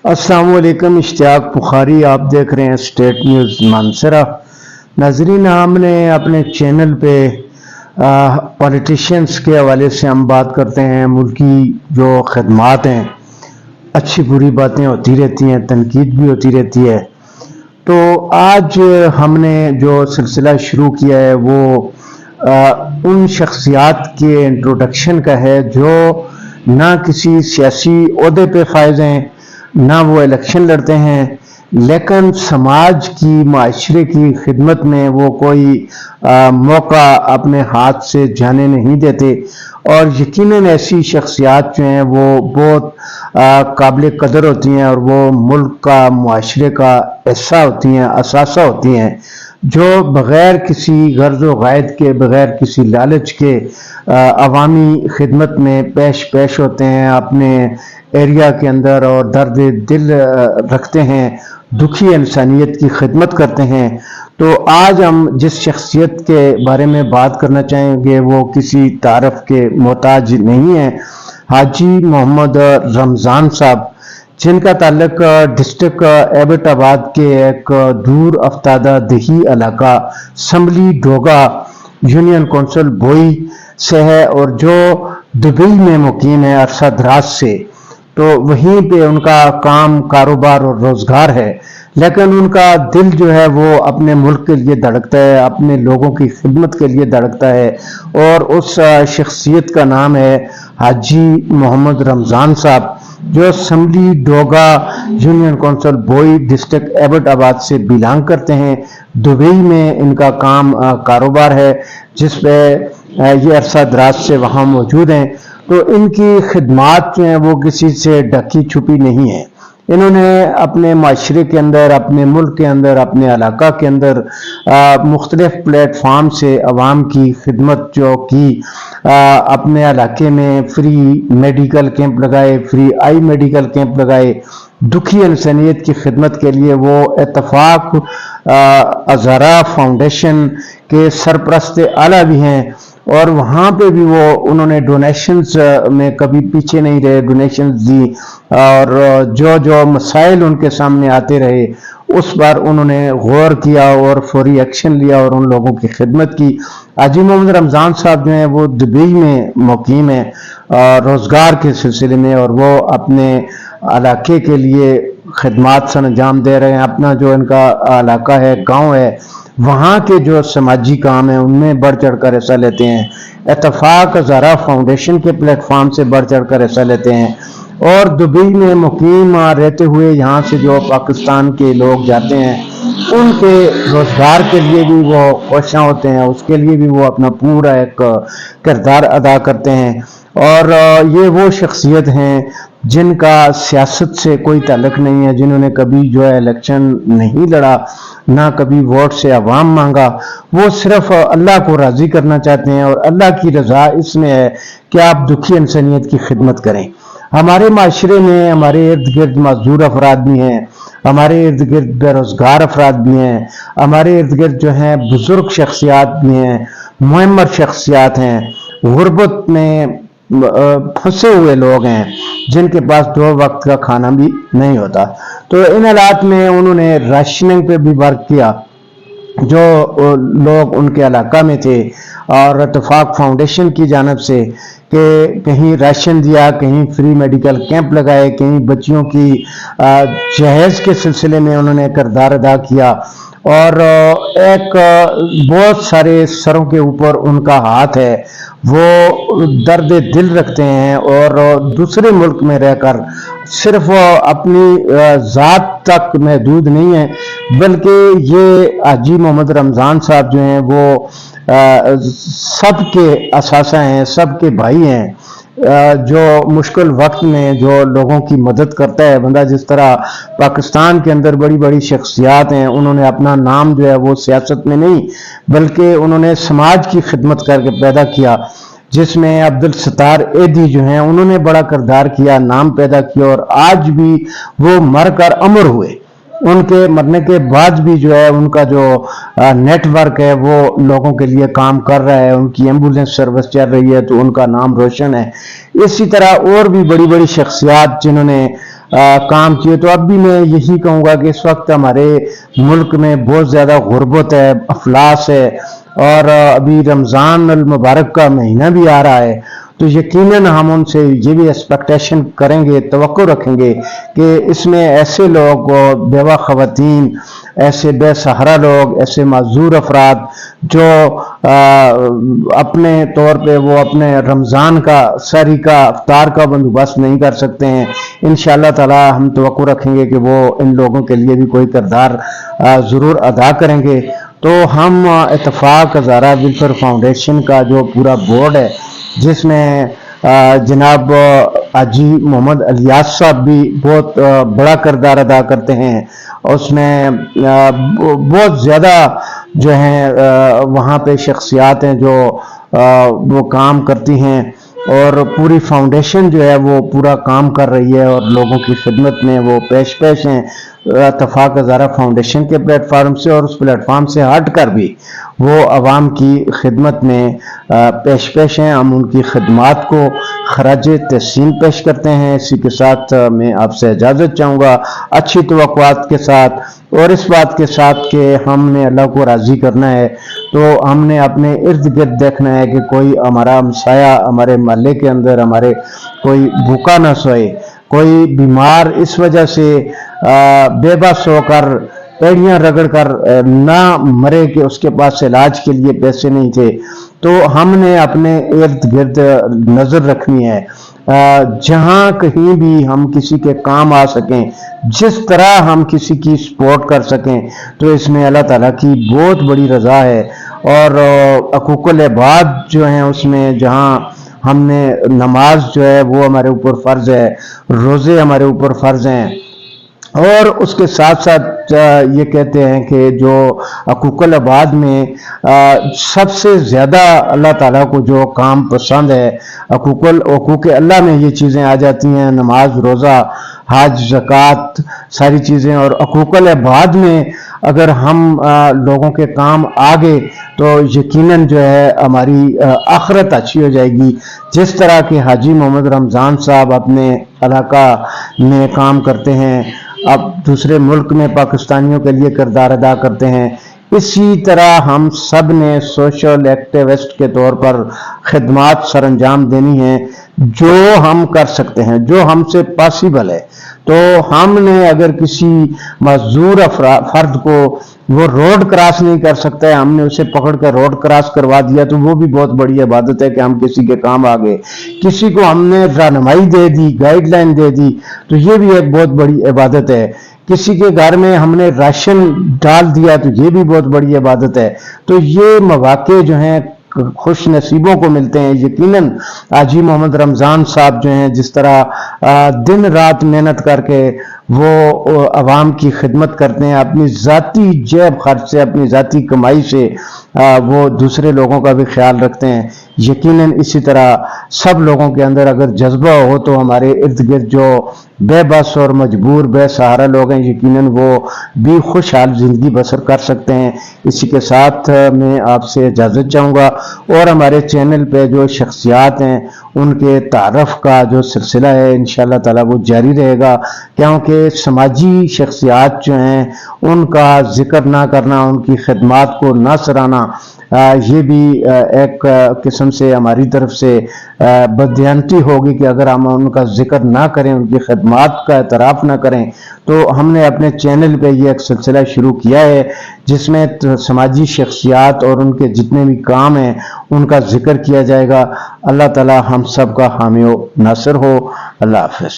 अस्सलाम वालेकुम। इश्तियाक बुखारी आप देख रहे हैं स्टेट न्यूज़ मानसरा। नाजरीन, हमने अपने चैनल पे पॉलिटिशियंस के हवाले से हम बात करते हैं। मुल्की जो खदमात हैं, अच्छी बुरी बातें होती रहती हैं, तनकीद भी होती रहती है। तो आज हमने जो सिलसिला शुरू किया है वो उन शख्सियात के इंट्रोडक्शन का है जो ना किसी सियासी ओहदे पे फायज हैं, ना वो इलेक्शन लड़ते हैं, लेकिन समाज की माशरे की खिदमत में वो कोई मौका अपने हाथ से जाने नहीं देते। और यकीनन ऐसी शख्सियात जो हैं वो बहुत काबिल कदर होती हैं और वो मुल्क का माशरे का हिस्सा होती हैं, असासा होती हैं, जो बग़ैर किसी गर्ज व गायद के, बग़ैर किसी लालच के अवामी खिदमत में पेश होते हैं अपने एरिया के अंदर और दर्द दिल रखते हैं, दुखी इंसानियत की खिदमत करते हैं। तो आज हम जिस शख्सियत के बारे में बात करना चाहेंगे वो किसी तारफ के मोहताज नहीं है। हाजी मोहम्मद रमज़ान साहब, जिनका ताल्लुक डिस्ट्रिक्ट एबटाबाद के एक दूर अफ्तादा दही इलाका संभली डोगा यूनियन कौंसिल बोई से है और जो दुबई में मुकीम है अरसा दराज से। तो वहीं पे उनका काम, कारोबार और रोजगार है, लेकिन उनका दिल जो है वो अपने मुल्क के लिए धड़कता है, अपने लोगों की खिदमत के लिए धड़कता है। और उस शख्सियत का नाम है हाजी मोहम्मद रमज़ान साहब, जो संभली डोगा यूनियन कौंसिल बोई डिस्ट्रिक्ट एबटाबाद से बिलोंग करते हैं। दुबई में इनका काम कारोबार है, जिसपे ये अरसा दराज से वहाँ मौजूद हैं। तो इनकी खिदमात जो हैं वो किसी से ढकी छुपी नहीं है। इन्होंने अपने माशरे के अंदर, अपने मुल्क के अंदर, अपने इलाका के अंदर मुख्तलिफ प्लेटफार्म से अवाम की खिदमत जो की, अपने इलाके में फ्री मेडिकल कैंप लगाए, फ्री आई मेडिकल कैंप लगाए, दुखी इंसानियत की खिदमत के लिए वो इत्तफाक अज़हरा फाउंडेशन के सरपरस्त आला भी हैं। और वहाँ पे भी वो उन्होंने डोनेशंस में कभी पीछे नहीं रहे, डोनेशंस दी और जो जो मसाइल उनके सामने आते रहे उस पर उन्होंने गौर किया और फौरी एक्शन लिया और उन लोगों की खिदमत की। हाजी मोहम्मद रमज़ान साहब जो हैं वो दुबई में मुकीम है रोज़गार के सिलसिले में, और वो अपने इलाके के लिए खिदमात से अंजाम दे रहे हैं। अपना जो इनका इलाका है, गाँव है, वहाँ के जो समाजी काम है उनमें बढ़ चढ़ कर हिस्सा लेते हैं। इत्तफाक अज़हरा फाउंडेशन के प्लेटफॉर्म से बढ़ चढ़ कर हिस्सा लेते हैं। और दुबई में मुकीम रहते हुए यहाँ से जो पाकिस्तान के लोग जाते हैं उनके रोजगार के लिए भी वो कोशिश होते हैं, उसके लिए भी वो अपना पूरा एक किरदार अदा करते हैं। और ये वो शख्सियत हैं जिनका सियासत से कोई ताल्लुक नहीं है, जिन्होंने कभी जो है इलेक्शन नहीं लड़ा, ना कभी वोट से अवाम मांगा। वो सिर्फ अल्लाह को राज़ी करना चाहते हैं और अल्लाह की रज़ा इसमें है कि आप दुखी इंसानियत की खिदमत करें। हमारे माशरे में हमारे इर्द गिर्द मजदूर अफराद भी हैं, हमारे इर्द गिर्द बेरोजगार अफराद भी हैं, हमारे इर्द गिर्द जो हैं बुजुर्ग शख्सियात भी हैं, मुअम्मर शख्सियात हैं, गुर्बत में फंसे हुए लोग हैं, जिनके पास 2 वक्त का खाना भी नहीं होता। तो इन हालात में उन्होंने राशनिंग पे भी वर्क किया, जो लोग उनके इलाका में थे, और इत्तफाक फाउंडेशन की जानब से कि कहीं राशन दिया, कहीं फ्री मेडिकल कैंप लगाए, कहीं बच्चियों की जहेज के सिलसिले में उन्होंने किरदार अदा किया। और एक बहुत सारे सरों के ऊपर उनका हाथ है, वो दर्द दिल रखते हैं और दूसरे मुल्क में रहकर सिर्फ अपनी ज़ात तक महदूद नहीं है, बल्कि ये हाजी मोहम्मद रमज़ान साहब जो हैं वो सबके असासा हैं, सबके भाई हैं, जो मुश्किल वक्त में जो लोगों की मदद करता है बंदा। जिस तरह पाकिस्तान के अंदर बड़ी बड़ी शख्सियात हैं, उन्होंने अपना नाम जो है वो सियासत में नहीं बल्कि उन्होंने समाज की खिदमत करके पैदा किया, जिसमें अब्दुल सत्तार एदी जो हैं उन्होंने बड़ा किरदार किया, नाम पैदा किया, और आज भी वो मर कर अमर हुए। उनके मरने के बाद भी जो है उनका जो नेटवर्क है वो लोगों के लिए काम कर रहा है, उनकी एम्बुलेंस सर्विस चल रही है, तो उनका नाम रोशन है। इसी तरह और भी बड़ी बड़ी शख्सियात जिन्होंने کام کیے. تو اب بھی میں یہی کہوں گا کہ اس وقت ہمارے ملک میں بہت زیادہ غربت ہے، افلاس ہے، اور ابھی رمضان المبارک کا مہینہ بھی آ رہا ہے. تو یقیناً ہم ان سے یہ بھی ایکسپیکٹیشن کریں گے، توقع رکھیں گے کہ اس میں ایسے لوگ، بیوہ خواتین، ایسے بے سہارا لوگ، ایسے معذور افراد جو اپنے طور پہ وہ اپنے رمضان کا سحری کا افطار کا بندوبست نہیں کر سکتے ہیں، انشاءاللہ تعالی ہم توقع رکھیں گے کہ وہ ان لوگوں کے لیے بھی کوئی کردار ضرور ادا کریں گے. تو ہم اتفاق ہزارہ ویلفیئر فاؤنڈیشن کا جو پورا بورڈ ہے، جس میں جناب حاجی محمد الیاس صاحب بھی بہت بڑا کردار ادا کرتے ہیں، اس میں بہت زیادہ جو ہیں وہاں پہ شخصیات ہیں جو وہ کام کرتی ہیں، اور پوری فاؤنڈیشن جو ہے وہ پورا کام کر رہی ہے اور لوگوں کی خدمت میں وہ پیش ہیں اتفاق ہزارہ فاؤنڈیشن کے پلیٹ فارم سے، اور اس پلیٹ فارم سے ہٹ کر بھی وہ عوام کی خدمت میں پیش ہیں. ہم ان کی خدمات کو خراج تحسین پیش کرتے ہیں. اسی کے ساتھ میں آپ سے اجازت چاہوں گا اچھی توقعات کے ساتھ، اور اس بات کے ساتھ کہ ہم نے اللہ کو راضی کرنا ہے. تو ہم نے اپنے ارد گرد دیکھنا ہے کہ کوئی ہمارا ہمسایہ ہمارے محلے کے اندر ہمارے کوئی بھوکا نہ سوئے، کوئی بیمار اس وجہ سے بے بس ہو کر پیڑیاں رگڑ کر نہ مرے کہ اس کے پاس علاج کے لیے پیسے نہیں تھے. تو ہم نے اپنے ارد گرد نظر رکھنی ہے، جہاں کہیں بھی ہم کسی کے کام آ سکیں، جس طرح ہم کسی کی سپورٹ کر سکیں، تو اس میں اللہ تعالیٰ کی بہت بڑی رضا ہے. اور حقوق العباد جو ہیں اس میں جہاں ہم نے نماز جو ہے وہ ہمارے اوپر فرض ہے، روزے ہمارے اوپر فرض ہیں، اور اس کے ساتھ ساتھ یہ کہتے ہیں کہ جو حقوق العباد میں سب سے زیادہ اللہ تعالیٰ کو جو کام پسند ہے، حقوق اللہ میں یہ چیزیں آ جاتی ہیں، نماز، روزہ، حج، زکوٰۃ، ساری چیزیں. اور حقوق العباد میں اگر ہم لوگوں کے کام آگے تو یقیناً جو ہے ہماری آخرت اچھی ہو جائے گی. جس طرح کہ حاجی محمد رمضان صاحب اپنے علاقہ میں کام کرتے ہیں، اب دوسرے ملک میں پاکستانیوں کے لیے کردار ادا کرتے ہیں، اسی طرح ہم سب نے سوشل ایکٹیوسٹ کے طور پر خدمات سر انجام دینی ہیں جو ہم کر سکتے ہیں، جو ہم سے پاسبل ہے. تو ہم نے اگر کسی معذور فرد کو وہ روڈ کراس نہیں کر سکتا ہے، ہم نے اسے پکڑ کر روڈ کراس کروا دیا، تو وہ بھی بہت بڑی عبادت ہے کہ ہم کسی کے کام آگے. کسی کو ہم نے رہنمائی دے دی، گائیڈ لائن دے دی، تو یہ بھی ایک بہت بڑی عبادت ہے. کسی کے گھر میں ہم نے راشن ڈال دیا تو یہ بھی بہت بڑی عبادت ہے. تو یہ مواقع جو ہیں خوش نصیبوں کو ملتے ہیں. یقیناً حاجی محمد رمضان صاحب جو ہیں جس طرح دن رات محنت کر کے وہ عوام کی خدمت کرتے ہیں، اپنی ذاتی جیب خرچ سے، اپنی ذاتی کمائی سے وہ دوسرے لوگوں کا بھی خیال رکھتے ہیں. یقیناً اسی طرح سب لوگوں کے اندر اگر جذبہ ہو تو ہمارے ارد گرد جو بے بس اور مجبور بے سہارا لوگ ہیں، یقیناً وہ بھی خوشحال زندگی بسر کر سکتے ہیں. اسی کے ساتھ میں آپ سے اجازت چاہوں گا، اور ہمارے چینل پہ جو شخصیات ہیں ان کے تعارف کا جو سلسلہ ہے انشاءاللہ تعالی وہ جاری رہے گا، کیونکہ سماجی شخصیات جو ہیں ان کا ذکر نہ کرنا، ان کی خدمات کو نہ سرانا، یہ بھی ایک قسم سے ہماری طرف سے بددیانتی ہوگی کہ اگر ہم ان کا ذکر نہ کریں، ان کی خدمات کا اعتراف نہ کریں. تو ہم نے اپنے چینل پہ یہ ایک سلسلہ شروع کیا ہے جس میں سماجی شخصیات اور ان کے جتنے بھی کام ہیں ان کا ذکر کیا جائے گا. اللہ تعالی ہم سب کا حامی و ناصر ہو. اللہ حافظ.